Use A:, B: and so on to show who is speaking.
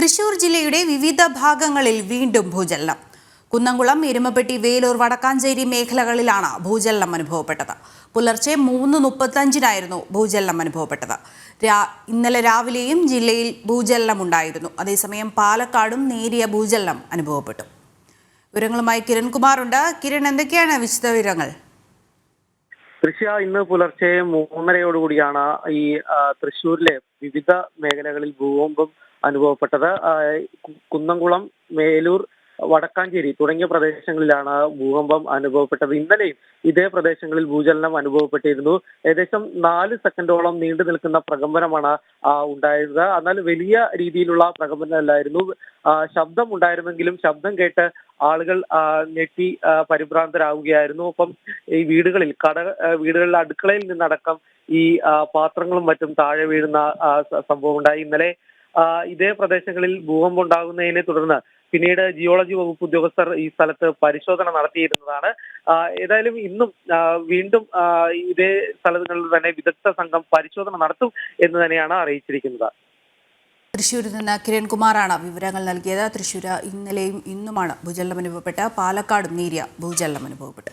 A: തൃശൂർ ജില്ലയുടെ വിവിധ ഭാഗങ്ങളിൽ വീണ്ടും ഭൂചലനം. കുന്നംകുളം, എരുമപ്പെട്ടി, വേലൂർ, വടക്കാഞ്ചേരി മേഖലകളിലാണ് ഭൂചലനം അനുഭവപ്പെട്ടത്. പുലർച്ചെ 3:35 ഭൂചലനം അനുഭവപ്പെട്ടത്. ഇന്നലെ രാവിലെയും ജില്ലയിൽ ഭൂചലനം ഉണ്ടായിരുന്നു. അതേസമയം പാലക്കാടും നേരിയ ഭൂചലനം അനുഭവപ്പെട്ടു. വിവരങ്ങളുമായി കിരൺകുമാർ ഉണ്ട്. കിരൺ, എന്തൊക്കെയാണ് വിശദവിവരങ്ങൾ?
B: ഇന്ന് പുലർച്ചെ 3:30 ഈ തൃശ്ശൂരിലെ വിവിധ മേഖലകളിൽ ഭൂകമ്പം അനുഭവപ്പെട്ടത്. കുന്നംകുളം, മേലൂർ, വടക്കാഞ്ചേരി തുടങ്ങിയ പ്രദേശങ്ങളിലാണ് ഭൂകമ്പം അനുഭവപ്പെട്ടത്. ഇന്നലെയും ഇതേ പ്രദേശങ്ങളിൽ ഭൂചലനം അനുഭവപ്പെട്ടിരുന്നു. ഏകദേശം 4 സെക്കൻഡോളം നീണ്ടു നിൽക്കുന്ന പ്രകമ്പനമാണ് ഉണ്ടായത്. എന്നാൽ വലിയ രീതിയിലുള്ള പ്രകമ്പനമല്ലായിരുന്നു. ശബ്ദം ഉണ്ടായിരുന്നെങ്കിലും ശബ്ദം കേട്ട് ആളുകൾ ഞെട്ടി പരിഭ്രാന്തരാവുകയായിരുന്നു. ഒപ്പം ഈ വീടുകളിലെ അടുക്കളയിൽ നിന്നടക്കം ഈ പാത്രങ്ങളും മറ്റും താഴെ വീഴുന്ന സംഭവം ഉണ്ടായി. ഇന്നലെ ഇതേ പ്രദേശങ്ങളിൽ ഭൂകമ്പം ഉണ്ടാകുന്നതിനെ തുടർന്ന് പിന്നീട് ജിയോളജി വകുപ്പ് ഉദ്യോഗസ്ഥർ ഈ സ്ഥലത്ത് പരിശോധന നടത്തിയിരുന്നതാണ്. ഏതായാലും ഇന്നും വീണ്ടും ഇതേ സ്ഥലങ്ങളിൽ തന്നെ വിദഗ്ധ സംഘം പരിശോധന നടത്തും എന്ന് തന്നെയാണ് അറിയിച്ചിരിക്കുന്നത്.
A: തൃശ്ശൂരിൽ നിന്ന് കിരൺകുമാറാണ് വിവരങ്ങൾ നൽകിയത്. തൃശ്ശൂർ ഇന്നലെയും ഇന്നുമാണ് ഭൂചലനം അനുഭവപ്പെട്ട. പാലക്കാടും നേരിയ ഭൂചലനം അനുഭവപ്പെട്ടു.